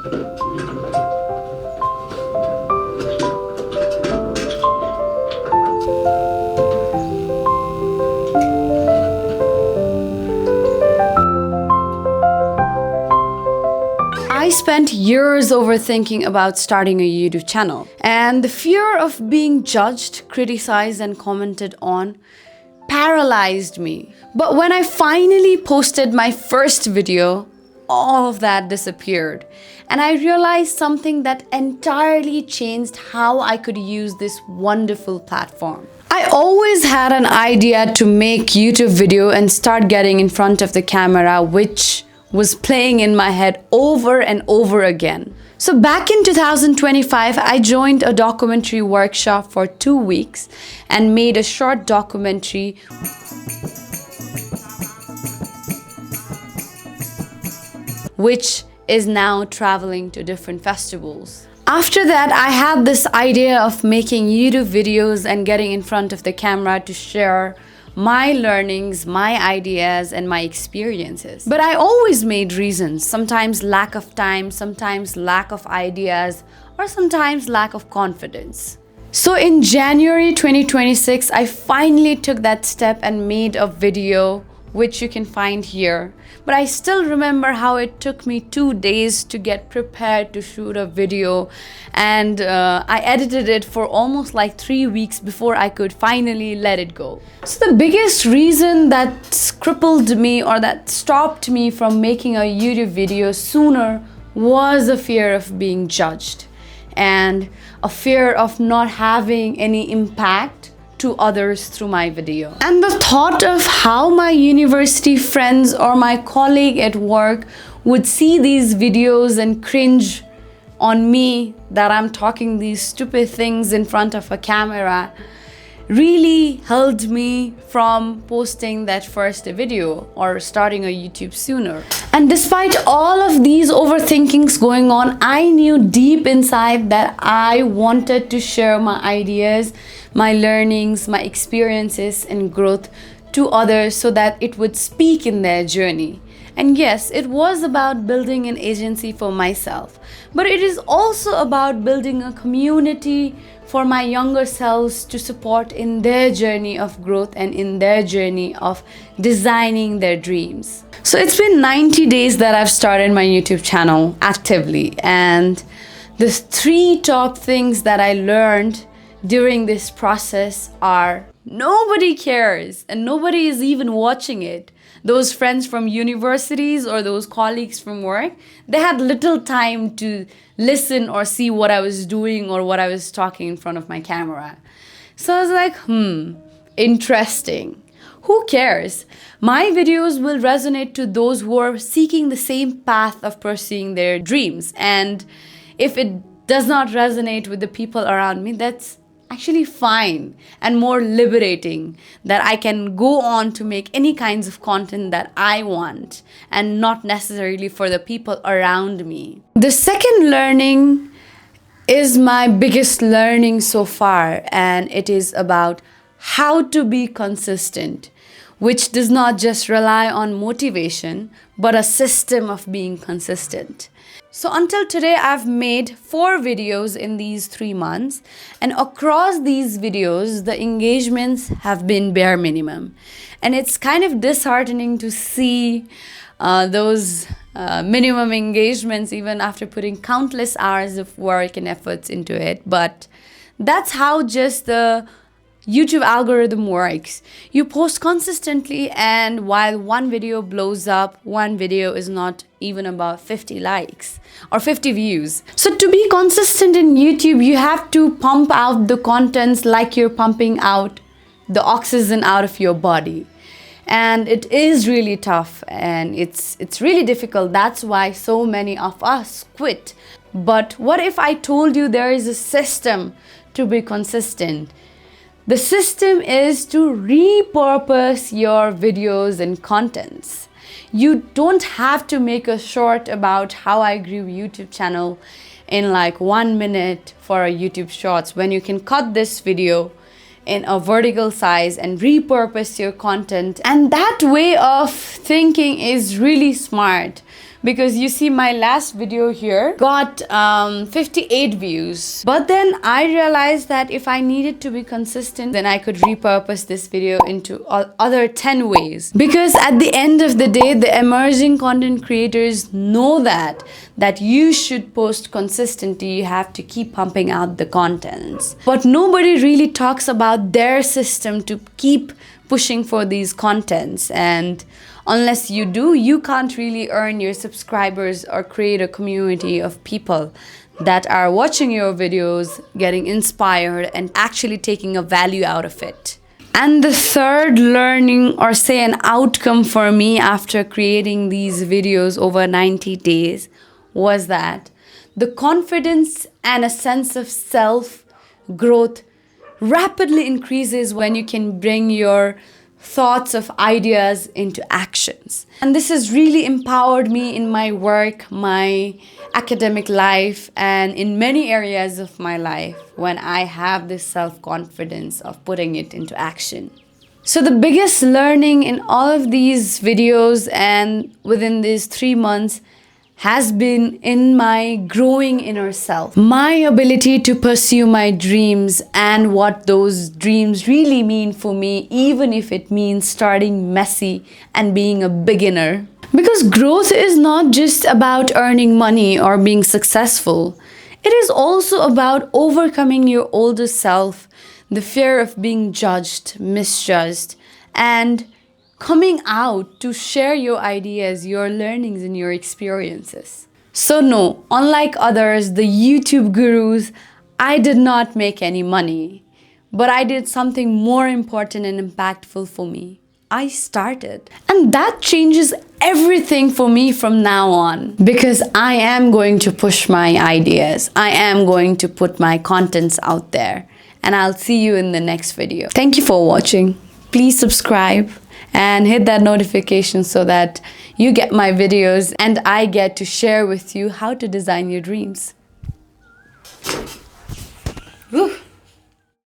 I spent years overthinking about starting a YouTube channel, and the fear of being judged, criticized, and commented on paralyzed me. But when I finally posted my first video, all of that disappeared, and I realized something that entirely changed how I could use this wonderful platform. I always had an idea to make YouTube video and start getting in front of the camera, which was playing in my head over and over again. So back in 2025, I joined a documentary workshop for 2 weeks and made a short documentary which is now traveling to different festivals. After that, I had this idea of making YouTube videos and getting in front of the camera to share my learnings, my ideas, and my experiences. But I always made reasons, sometimes lack of time, sometimes lack of ideas, or sometimes lack of confidence. So in January 2026, I finally took that step and made a video, which you can find here. But I still remember how it took me 2 days to get prepared to shoot a video, and I edited it for almost like 3 weeks before I could finally let it go. So the biggest reason that crippled me or that stopped me from making a YouTube video sooner was a fear of being judged and a fear of not having any impact to others through my video. And the thought of how my university friends or my colleague at work would see these videos and cringe on me that I'm talking these stupid things in front of a camera really held me from posting that first video or starting a YouTube sooner. And despite all of these overthinkings going on, I knew deep inside that I wanted to share my ideas, my learnings, my experiences and growth to others so that it would speak in their journey. And yes, it was about building an agency for myself, but it is also about building a community for my younger selves to support in their journey of growth and in their journey of designing their dreams. So it's been 90 days that I've started my YouTube channel actively, and the 3 top things that I learned during this process are: nobody cares and nobody is even watching it. Those friends from universities or those colleagues from work, they had little time to listen or see what I was doing or what I was talking in front of my camera. So I was like, interesting. Who cares? My videos will resonate to those who are seeking the same path of pursuing their dreams. And if it does not resonate with the people around me, that's actually fine and more liberating, that I can go on to make any kinds of content that I want and not necessarily for the people around me. The second learning is my biggest learning so far, and it is about how to be consistent, which does not just rely on motivation, but a system of being consistent. So until today, I've made 4 videos in these 3 months, and across these videos, the engagements have been bare minimum. And it's kind of disheartening to see those minimum engagements even after putting countless hours of work and efforts into it. But that's how just the YouTube algorithm works. You post consistently, and while one video blows up, one video is not even about 50 likes or 50 views. So to be consistent in YouTube, you have to pump out the contents like you're pumping out the oxygen out of your body. And it is really tough and it's really difficult. That's why so many of us quit. But what if I told you there is a system to be consistent? The system is to repurpose your videos and contents. You don't have to make a short about how I grew YouTube channel in like 1 minute for a YouTube shorts, when you can cut this video in a vertical size and repurpose your content. And that way of thinking is really smart, because you see my last video here got 58 views. But then I realized that if I needed to be consistent, then I could repurpose this video into other 10 ways. Because at the end of the day, the emerging content creators know that you should post consistently. You have to keep pumping out the contents. But nobody really talks about their system to keep pushing for these contents, and unless you do, you can't really earn your subscribers or create a community of people that are watching your videos, getting inspired, and actually taking a value out of it. And the third learning, or say an outcome for me after creating these videos over 90 days, was that the confidence and a sense of self-growth rapidly increases when you can bring your thoughts of ideas into actions. And this has really empowered me in my work, my academic life, and in many areas of my life when I have this self-confidence of putting it into action. So the biggest learning in all of these videos and within these 3 months has been in my growing inner self. My ability to pursue my dreams and what those dreams really mean for me, even if it means starting messy and being a beginner. Because growth is not just about earning money or being successful. It is also about overcoming your older self, the fear of being judged, misjudged, and coming out to share your ideas, your learnings, and your experiences. So no, unlike others, the YouTube gurus, I did not make any money, but I did something more important and impactful for me. I started. And that changes everything for me from now on, because I am going to push my ideas. I am going to put my contents out there, and I'll see you in the next video. Thank you for watching. Please subscribe and hit that notification so that you get my videos and I get to share with you how to design your dreams.